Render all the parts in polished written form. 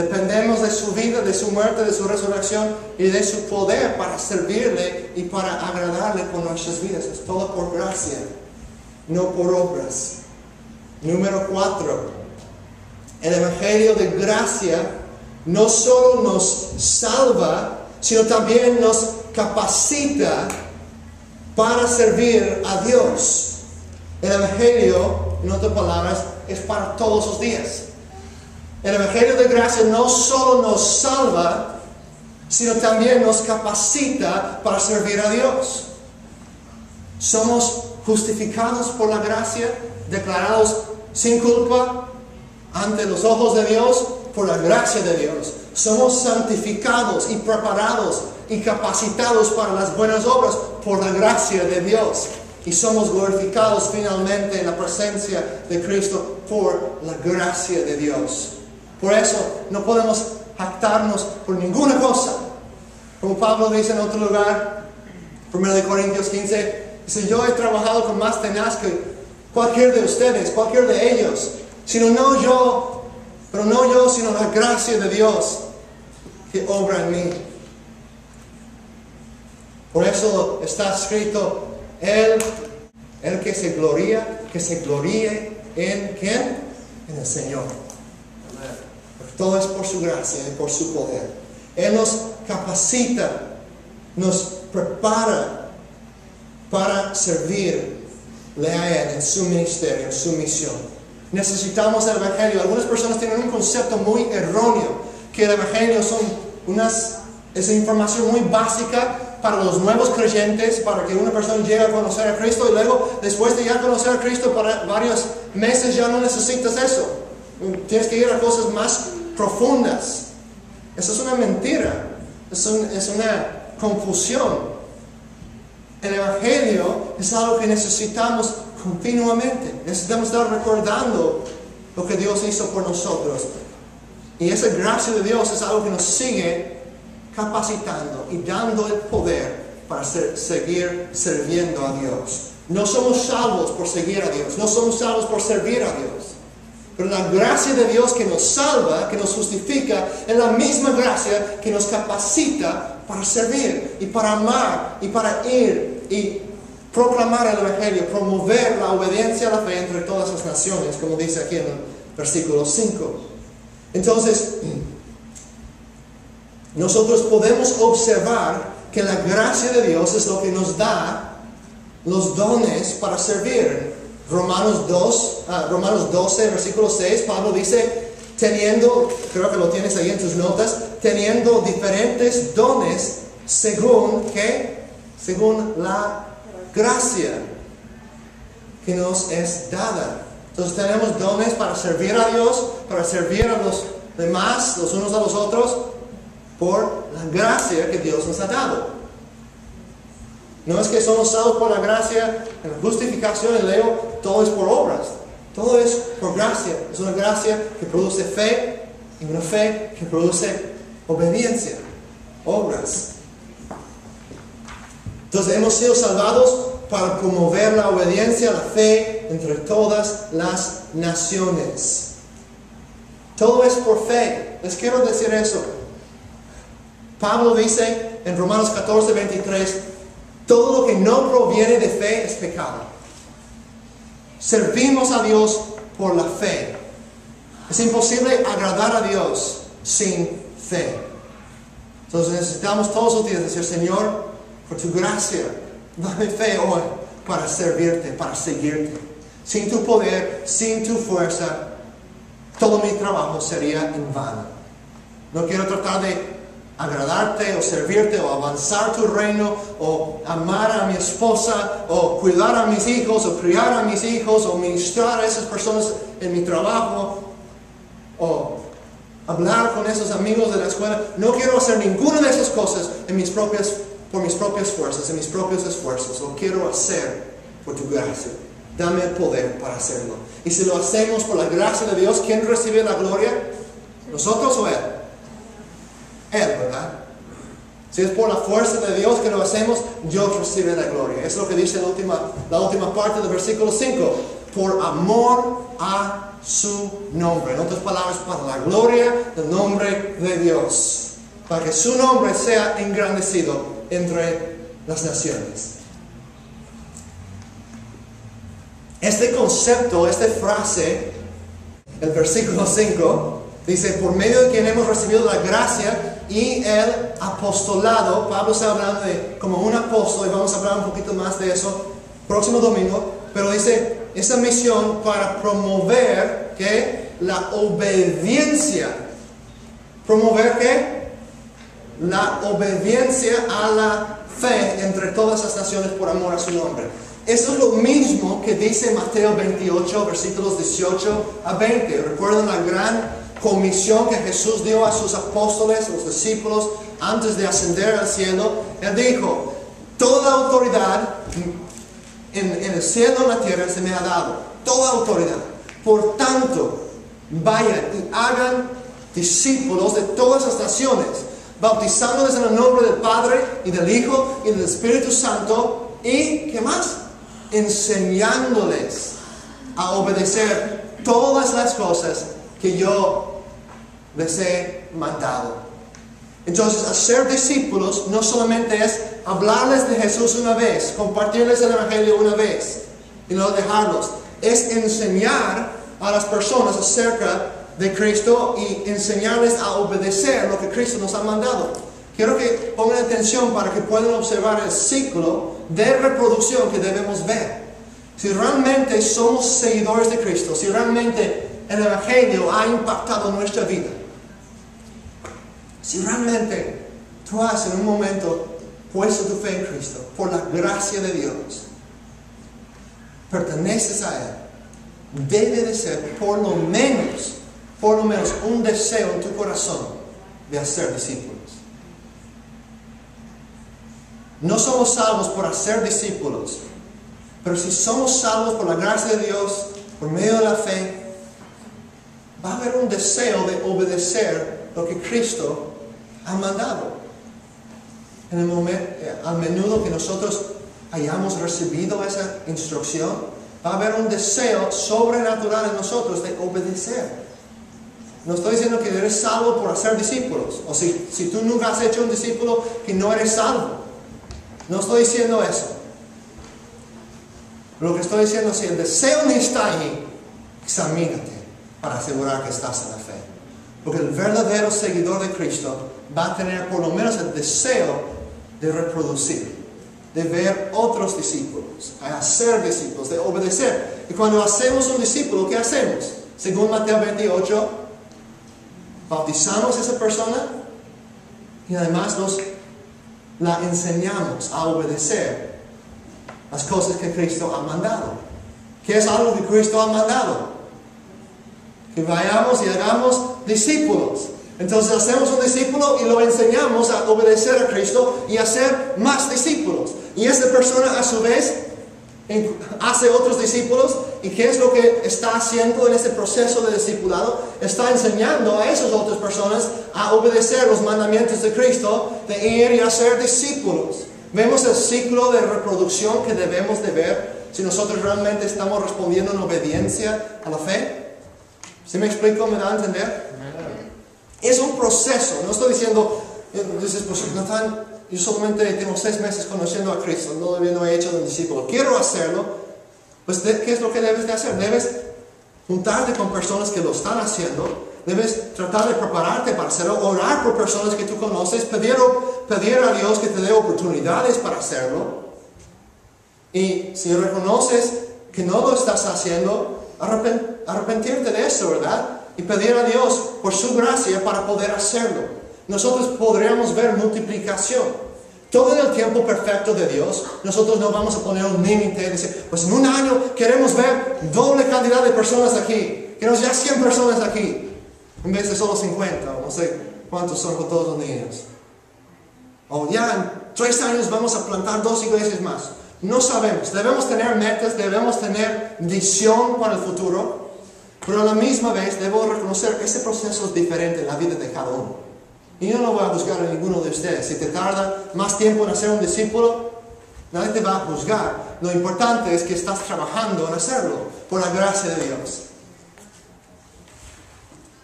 Dependemos de su vida, de su muerte, de su resurrección y de su poder para servirle y para agradarle con nuestras vidas. Es todo por gracia, no por obras. Número 4. El Evangelio de gracia no solo nos salva, sino también nos capacita para servir a Dios. El Evangelio, en otras palabras, es para todos los días. El Evangelio de gracia no solo nos salva, sino también nos capacita para servir a Dios. Somos justificados por la gracia, declarados sin culpa ante los ojos de Dios por la gracia de Dios. Somos santificados y preparados y capacitados para las buenas obras por la gracia de Dios. Y somos glorificados finalmente en la presencia de Cristo por la gracia de Dios. Por eso no podemos jactarnos por ninguna cosa. Como Pablo dice en otro lugar, 1 Corintios 15, dice: yo he trabajado con más tenaz que cualquier de ustedes, cualquier de ellos. Pero no yo, sino la gracia de Dios que obra en mí. Por eso está escrito: el que se gloríe en ¿quién? En el Señor. Porque todo es por su gracia y por su poder. Él nos capacita, nos prepara para servirle a Él en su ministerio, en su misión. Necesitamos el Evangelio. Algunas personas tienen un concepto muy erróneo, que el Evangelio es información muy básica para los nuevos creyentes, para que una persona llegue a conocer a Cristo, y luego, después de ya conocer a Cristo para varios meses, ya no necesitas eso. Tienes que ir a cosas más profundas. Eso es una mentira. Es una confusión. El Evangelio es algo que necesitamos continuamente. Necesitamos estar recordando lo que Dios hizo por nosotros. Y esa gracia de Dios es algo que nos sigue capacitando y dando el poder para seguir sirviendo a Dios. No somos salvos por seguir a Dios, no somos salvos por servir a Dios. Pero la gracia de Dios que nos salva, que nos justifica, es la misma gracia que nos capacita para servir y para amar y para ir y proclamar el Evangelio, promover la obediencia a la fe entre todas las naciones, como dice aquí en el versículo 5. Entonces, nosotros podemos observar que la gracia de Dios es lo que nos da los dones para servir. Romanos 12, versículo 6, Pablo dice, creo que lo tienes ahí en tus notas, teniendo diferentes dones según la gracia que nos es dada. Entonces tenemos dones para servir a Dios, para servir a los demás, los unos a los otros, por la gracia que Dios nos ha dado. No es que somos salvos por la gracia, en la justificación, y leo, todo es por obras. Todo es por gracia. Es una gracia que produce fe, y una fe que produce obediencia, obras. Entonces hemos sido salvados para promover la obediencia, la fe entre todas las naciones. Todo es por fe. Les quiero decir eso. Pablo dice en Romanos 14, 23, todo lo que no proviene de fe es pecado. Servimos a Dios por la fe. Es imposible agradar a Dios sin fe. Entonces necesitamos todos los días decir: Señor, por tu gracia, dame fe hoy para servirte, para seguirte. Sin tu poder, sin tu fuerza, todo mi trabajo sería en vano. No quiero tratar de agradarte o servirte o avanzar tu reino o amar a mi esposa o cuidar a mis hijos o criar a mis hijos o ministrar a esas personas en mi trabajo o hablar con esos amigos de la escuela. No quiero hacer ninguna de esas cosas por mis propias fuerzas, en mis propios esfuerzos. Lo quiero hacer por tu gracia. Dame el poder para hacerlo. Y si lo hacemos por la gracia de Dios, ¿quién recibe la gloria? ¿Nosotros o Él? Él, ¿verdad? Si es por la fuerza de Dios que lo hacemos, Dios recibe la gloria. Eso es lo que dice la última parte del versículo 5. por amor a su nombre. En otras palabras, para la gloria del nombre de Dios. Para que su nombre sea engrandecido entre las naciones. Este concepto, esta frase, el versículo 5, dice, por medio de quien hemos recibido la gracia y el apostolado. Pablo está hablando de como un apóstol, y vamos a hablar un poquito más de eso próximo domingo, pero dice, esa misión para promover, ¿qué? La obediencia. ¿Promover qué? La obediencia a la fe entre todas las naciones por amor a su nombre. Eso es lo mismo que dice Mateo 28, versículos 18 a 20. ¿Recuerdan la gran comisión que Jesús dio a sus apóstoles, los discípulos, antes de ascender al cielo? Él dijo, toda autoridad en el cielo y en la tierra se me ha dado. Toda autoridad. Por tanto, vayan y hagan discípulos de todas las naciones, bautizándoles en el nombre del Padre y del Hijo y del Espíritu Santo. ¿Y qué más? Enseñándoles a obedecer todas las cosas que yo les he mandado. Entonces, hacer discípulos no solamente es hablarles de Jesús una vez, compartirles el Evangelio una vez y no dejarlos. Es enseñar a las personas acerca de Cristo y enseñarles a obedecer lo que Cristo nos ha mandado. Quiero que pongan atención para que puedan observar el ciclo de reproducción que debemos ver. Si realmente somos seguidores de Cristo, si realmente el Evangelio ha impactado nuestra vida, si realmente tú has en un momento puesto tu fe en Cristo, por la gracia de Dios, perteneces a Él, debe de ser por lo menos un deseo en tu corazón de hacer discípulos. No somos salvos por hacer discípulos, pero si somos salvos por la gracia de Dios, por medio de la fe, va a haber un deseo de obedecer lo que Cristo ha mandado. En el momento, al menudo que nosotros hayamos recibido esa instrucción, va a haber un deseo sobrenatural en nosotros de obedecer. No estoy diciendo que eres salvo por hacer discípulos, o si tú nunca has hecho un discípulo, que no eres salvo. No estoy diciendo eso. Lo que estoy diciendo es que si el deseo ni está ahí, examínate para asegurar que estás en la fe. Porque el verdadero seguidor de Cristo va a tener por lo menos el deseo de reproducir, de ver otros discípulos, de hacer discípulos, de obedecer. Y cuando hacemos un discípulo, ¿qué hacemos? Según Mateo 28, bautizamos a esa persona y además la enseñamos a obedecer las cosas que Cristo ha mandado. ¿Qué es algo que Cristo ha mandado? Que vayamos y hagamos discípulos. Entonces hacemos un discípulo y lo enseñamos a obedecer a Cristo y a hacer más discípulos. Y esa persona a su vez hace otros discípulos. ¿Y qué es lo que está haciendo en este proceso de discipulado? Está enseñando a esas otras personas a obedecer los mandamientos de Cristo, de ir y hacer discípulos. Vemos el ciclo de reproducción que debemos de ver si nosotros realmente estamos respondiendo en obediencia a la fe. ¿Sí me explico? ¿Me da a entender? Es un proceso. No estoy diciendo, dices, pues Natán, yo solamente tengo 6 meses conociendo a Cristo, no he hecho un discípulo, quiero hacerlo. Pues, ¿qué es lo que debes de hacer? Debes juntarte con personas que lo están haciendo. Debes tratar de prepararte para hacerlo, orar por personas que tú conoces, pedir a Dios que te dé oportunidades para hacerlo. Y si reconoces que no lo estás haciendo, arrepentirte de eso, ¿verdad? Y pedir a Dios por su gracia para poder hacerlo. Nosotros podríamos ver multiplicación. Todo en el tiempo perfecto de Dios, nosotros no vamos a poner un límite y decir, pues en un año queremos ver doble cantidad de personas aquí. Queremos ya 100 personas aquí. En vez de solo 50, o no sé cuántos son con todos los niños. O ya en 3 años vamos a plantar 2 iglesias más. No sabemos. Debemos tener metas, debemos tener visión para el futuro. Pero a la misma vez debo reconocer que ese proceso es diferente en la vida de cada uno. Y yo no voy a juzgar a ninguno de ustedes. Si te tarda más tiempo en hacer un discípulo, Nadie te va a juzgar. Lo importante es que estás trabajando en hacerlo, por la gracia de Dios.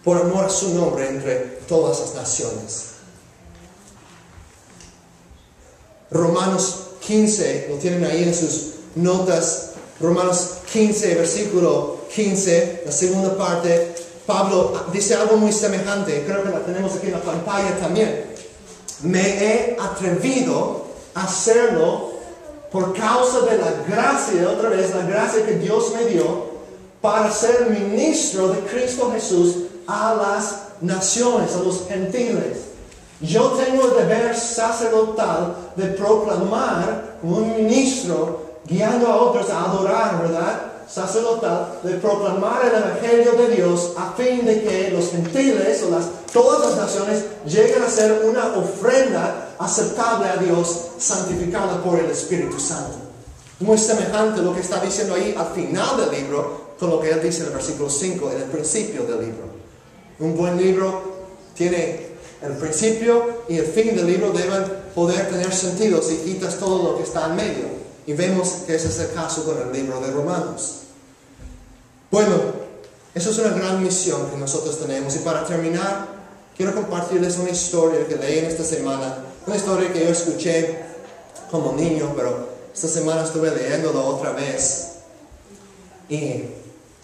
Por amor a su nombre entre todas las naciones. Romanos 15, lo tienen ahí en sus notas. Romanos 15, versículo 15, la segunda parte. Pablo dice algo muy semejante. Creo que la tenemos aquí en la pantalla también. Me he atrevido a hacerlo por causa de la gracia, otra vez, la gracia que Dios me dio para ser ministro de Cristo Jesús a las naciones, a los gentiles. Yo tengo el deber sacerdotal de proclamar como un ministro, guiando a otros a adorar, ¿verdad? Sacerdotal, de proclamar el Evangelio de Dios a fin de que los gentiles o todas las naciones lleguen a ser una ofrenda aceptable a Dios, santificada por el Espíritu Santo. Muy semejante lo que está diciendo ahí al final del libro con lo que él dice en el versículo 5, en el principio del libro. Un buen libro tiene el principio y el fin del libro deben poder tener sentido si quitas todo lo que está en medio. Y vemos que ese es el caso con el libro de Romanos. Bueno, eso es una gran misión que nosotros tenemos. Y para terminar, quiero compartirles una historia que leí en esta semana. Una historia que yo escuché como niño, pero esta semana estuve leyéndolo otra vez. Y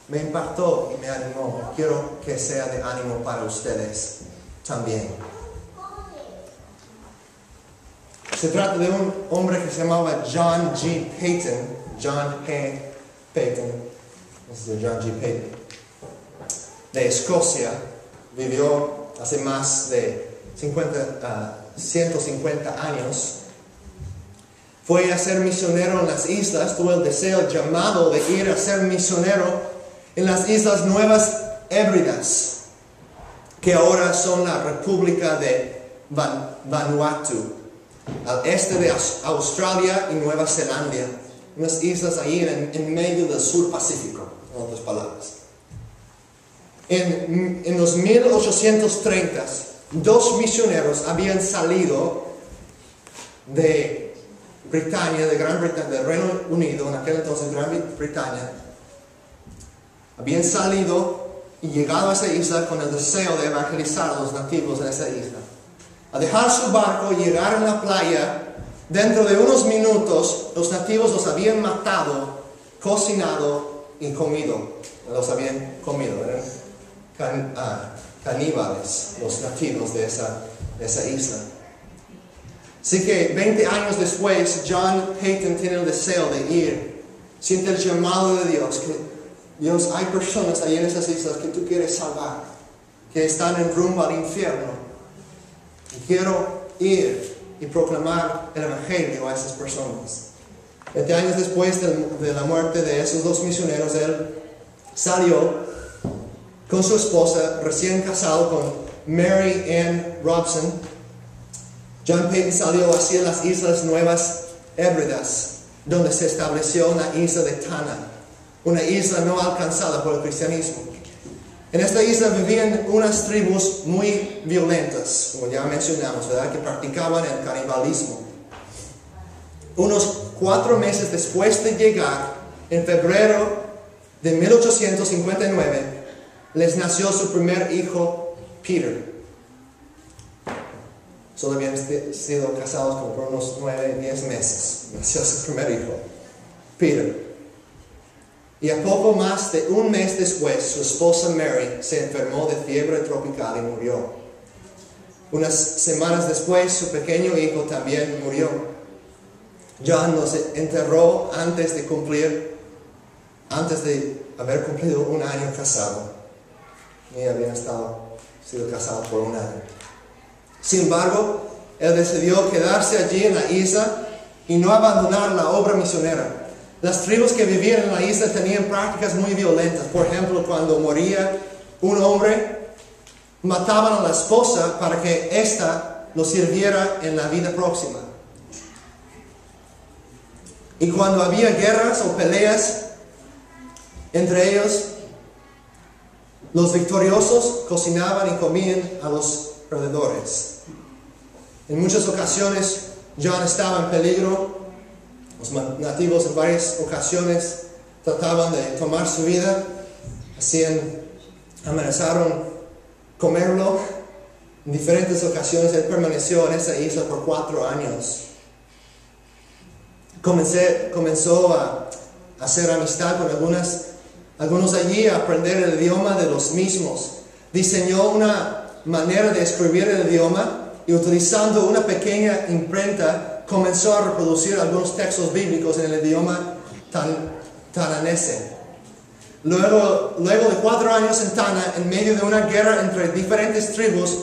me impactó y me animó. Quiero que sea de ánimo para ustedes también. Se trata de un hombre que se llamaba John G. Paton. John G. Paton. Es de John G. Paton. De Escocia. Vivió hace más de 150 años. Fue a ser misionero en las islas. Tuvo el deseo, el llamado de ir a ser misionero en las Islas Nuevas Hébridas, que ahora son la República de Vanuatu, al este de Australia y Nueva Zelanda, unas islas ahí en medio del sur Pacífico, en otras palabras. En los 1830, 2 misioneros habían salido de Britania, de Gran Bretaña, del Reino Unido, en aquel entonces Gran Bretaña. Habían salido y llegado a esa isla con el deseo de evangelizar a los nativos de esa isla. Al dejar su barco y llegar a la playa, dentro de unos minutos los nativos los habían matado, cocinado y comido. Los habían comido, eran caníbales los nativos de esa isla. Así que 20 años después, John Paton tiene el deseo de ir. Siente el llamado de Dios, que Dios, hay personas ahí en esas islas que tú quieres salvar, que están en rumbo al infierno. Y quiero ir y proclamar el Evangelio a esas personas. 20 años después de la muerte de esos 2 misioneros, él salió con su esposa, recién casado con Mary Ann Robson. John Paton salió hacia las Islas Nuevas Hébridas, donde se estableció una isla de Tanna, una isla no alcanzada por el cristianismo. En esta isla vivían unas tribus muy violentas, como ya mencionamos, ¿verdad?, que practicaban el canibalismo. Unos 4 meses después de llegar, en febrero de 1859, les nació su primer hijo, Peter. Solo habían sido casados como por unos 9, 10 meses. Nació su primer hijo, Peter. Y a poco más de un mes después, su esposa Mary se enfermó de fiebre tropical y murió. Unas semanas después, su pequeño hijo también murió. John los enterró antes de haber cumplido 1 año casado. Y habían sido casados por 1 año. Sin embargo, él decidió quedarse allí en la isla y no abandonar la obra misionera. Las tribus que vivían en la isla tenían prácticas muy violentas. Por ejemplo, cuando moría un hombre, mataban a la esposa para que ésta lo sirviera en la vida próxima. Y cuando había guerras o peleas entre ellos, los victoriosos cocinaban y comían a los perdedores. En muchas ocasiones, John estaba en peligro, Los nativos en varias ocasiones trataban de tomar su vida, amenazaron comerlo. En diferentes ocasiones él permaneció en esa isla por 4 años. Comenzó a hacer amistad con algunos allí, a aprender el idioma de los mismos. Diseñó una manera de escribir el idioma y utilizando una pequeña imprenta comenzó a reproducir algunos textos bíblicos en el idioma tananense. Luego de 4 años en Tana, en medio de una guerra entre diferentes tribus,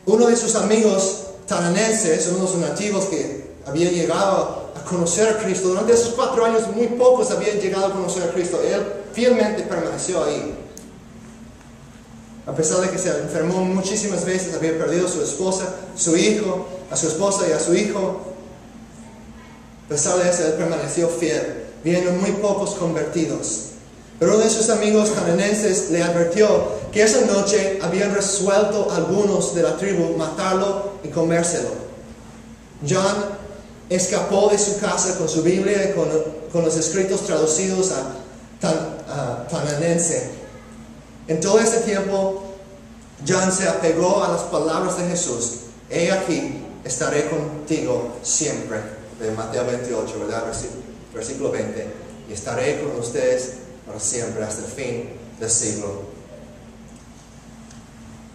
uno de sus amigos tananenses, uno de sus nativos que había llegado a conocer a Cristo, durante esos 4 años muy pocos habían llegado a conocer a Cristo. Él fielmente permaneció ahí. A pesar de que se enfermó muchísimas veces, había perdido a su esposa, su hijo, a su esposa y a su hijo. A pesar de eso, él permaneció fiel, viendo muy pocos convertidos. Pero uno de sus amigos cananenses le advirtió que esa noche habían resuelto algunos de la tribu matarlo y comérselo. John escapó de su casa con su Biblia y con los escritos traducidos a tananense. En todo ese tiempo, John se apegó a las palabras de Jesús. He aquí, estaré contigo siempre. De Mateo 28, ¿verdad? Versículo 20. Y estaré con ustedes para siempre, hasta el fin del siglo.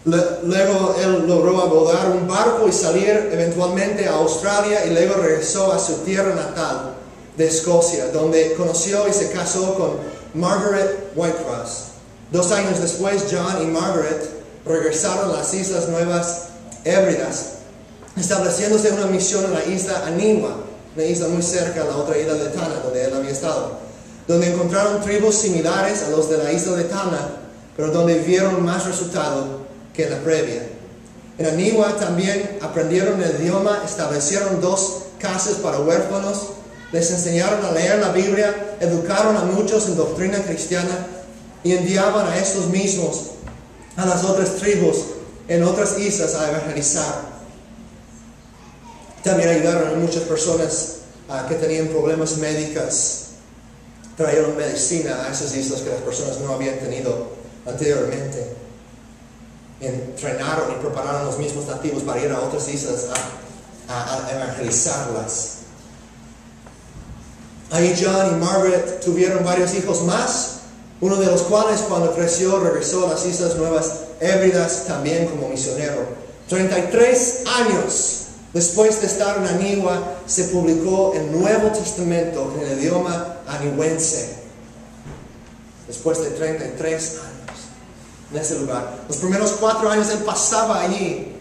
Luego él logró abordar un barco y salir eventualmente a Australia, y luego regresó a su tierra natal de Escocia, donde conoció y se casó con Margaret Whitecross. 2 años después, John y Margaret regresaron a las Islas Nuevas Hébridas, estableciéndose una misión en la isla Aniwa, una isla muy cerca a la otra isla de Tana, donde él había estado, donde encontraron tribus similares a los de la isla de Tana, pero donde vieron más resultado que en la previa. En Aniwa también aprendieron el idioma, establecieron 2 casas para huérfanos, les enseñaron a leer la Biblia, educaron a muchos en doctrina cristiana y enviaban a estos mismos a las otras tribus en otras islas a evangelizar. También ayudaron a muchas personas que tenían problemas médicos. Trajeron medicina a esas islas que las personas no habían tenido anteriormente. Entrenaron y prepararon a los mismos nativos para ir a otras islas a evangelizarlas. Ahí John y Margaret tuvieron varios hijos más, uno de los cuales cuando creció regresó a las Islas Nuevas Hébridas también como misionero. 33 años después de estar en Aniwa se publicó el Nuevo Testamento en el idioma aniwense. Después de 33 años en ese lugar. Los primeros 4 años él pasaba allí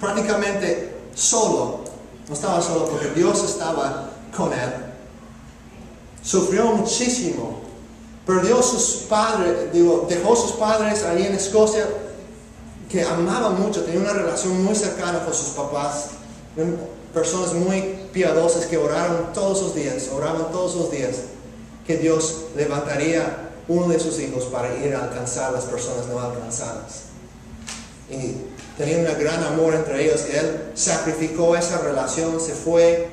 prácticamente solo. No estaba solo porque Dios estaba con él. Sufrió muchísimo. Perdió sus padres, dejó sus padres allí en Escocia, que amaba mucho, tenía una relación muy cercana con sus papás. Personas muy piadosas que oraban todos los días, que Dios levantaría uno de sus hijos para ir a alcanzar a las personas no alcanzadas. Y tenía un gran amor entre ellos. Él sacrificó esa relación, se fue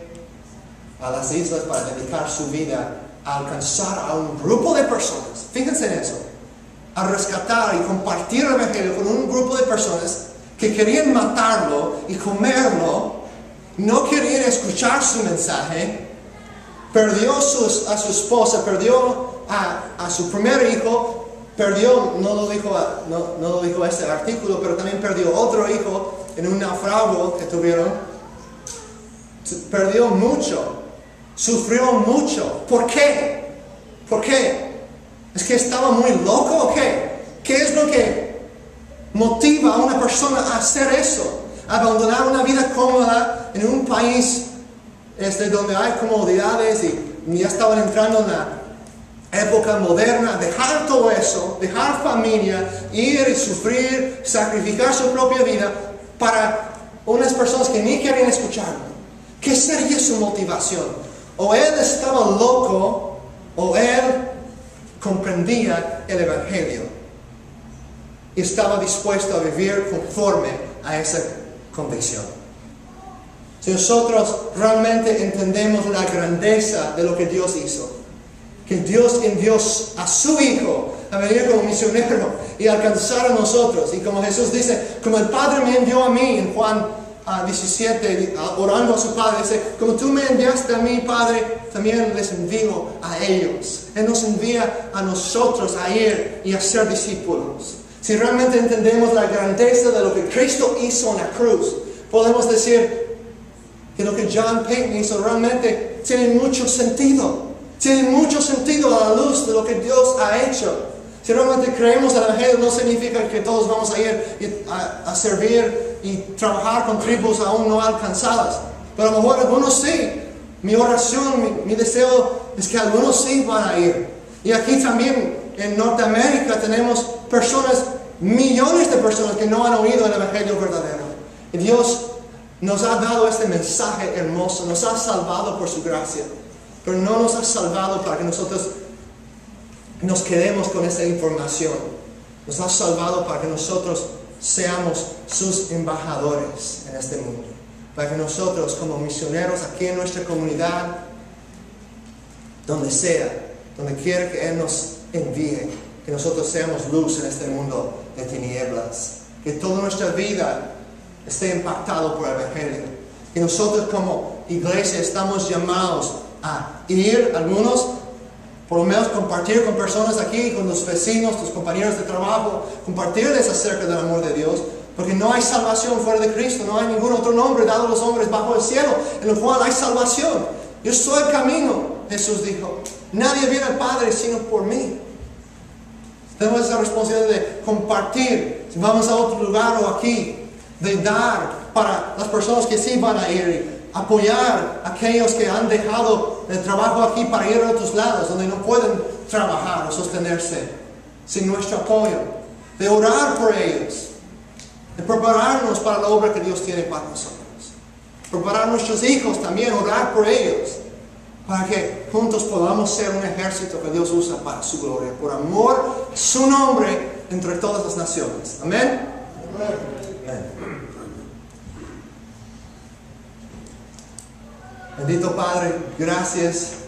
a las islas para dedicar su vida a alcanzar a un grupo de personas. Fíjense en eso. A rescatar y compartir el evangelio con un grupo de personas que querían matarlo y comerlo, no querían escuchar su mensaje. Perdió a su esposa, perdió a su primer hijo, perdió, no lo dijo este artículo, pero también perdió otro hijo en un naufragio que tuvieron. Perdió mucho, sufrió mucho. ¿Por qué? ¿Por qué? ¿Es que estaba muy loco o qué? ¿Qué es lo que motiva a una persona a hacer eso? Abandonar una vida cómoda en un país donde hay comodidades y ya estaban entrando en la época moderna, dejar todo eso, dejar familia, ir y sufrir, sacrificar su propia vida para unas personas que ni querían escucharlo. ¿Qué sería su motivación? O él estaba loco o él comprendía el evangelio y estaba dispuesto a vivir conforme a esa convicción. Si nosotros realmente entendemos la grandeza de lo que Dios hizo, que Dios envió a su Hijo a venir como misionero y alcanzar a nosotros. Y como Jesús dice, como el Padre me envió a mí en Juan 17, orando a su Padre, dice, como tú me enviaste a mí, Padre, también les envío a ellos. Él nos envía a nosotros a ir y a ser discípulos. Si realmente entendemos la grandeza de lo que Cristo hizo en la cruz, podemos decir que lo que John Payton hizo realmente tiene mucho sentido. Tiene mucho sentido a la luz de lo que Dios ha hecho. Si realmente creemos en el Evangelio, no significa que todos vamos a ir a servir y trabajar con tribus aún no alcanzadas. Pero a lo mejor algunos sí. Mi oración, mi deseo es que algunos sí van a ir. Y aquí también en Norteamérica tenemos personas, millones de personas que no han oído el Evangelio verdadero. Y Dios nos ha dado este mensaje hermoso, nos ha salvado por su gracia. Pero no nos ha salvado para que nosotros nos quedemos con esa información. Nos ha salvado para que nosotros seamos sus embajadores en este mundo. Para que nosotros como misioneros aquí en nuestra comunidad, donde sea, donde quiera que Él nos envíe, que nosotros seamos luz en este mundo de tinieblas. Que toda nuestra vida esté impactado por el Evangelio. Que nosotros como iglesia estamos llamados a ir, algunos, por lo menos compartir con personas aquí, con los vecinos, tus compañeros de trabajo, compartirles acerca del amor de Dios, porque no hay salvación fuera de Cristo, no hay ningún otro nombre dado a los hombres bajo el cielo, en el cual hay salvación. Yo soy el camino, Jesús dijo. Nadie viene al Padre sino por mí. Tenemos esa responsabilidad de compartir, si vamos a otro lugar o aquí, de dar para las personas que sí van a ir, apoyar a aquellos que han dejado el trabajo aquí para ir a otros lados donde no pueden trabajar o sostenerse sin nuestro apoyo, de orar por ellos, de prepararnos para la obra que Dios tiene para nosotros, preparar a nuestros hijos también, orar por ellos, para que juntos podamos ser un ejército que Dios usa para su gloria, por amor a su nombre entre todas las naciones. Amén. Amén. Bendito Padre, gracias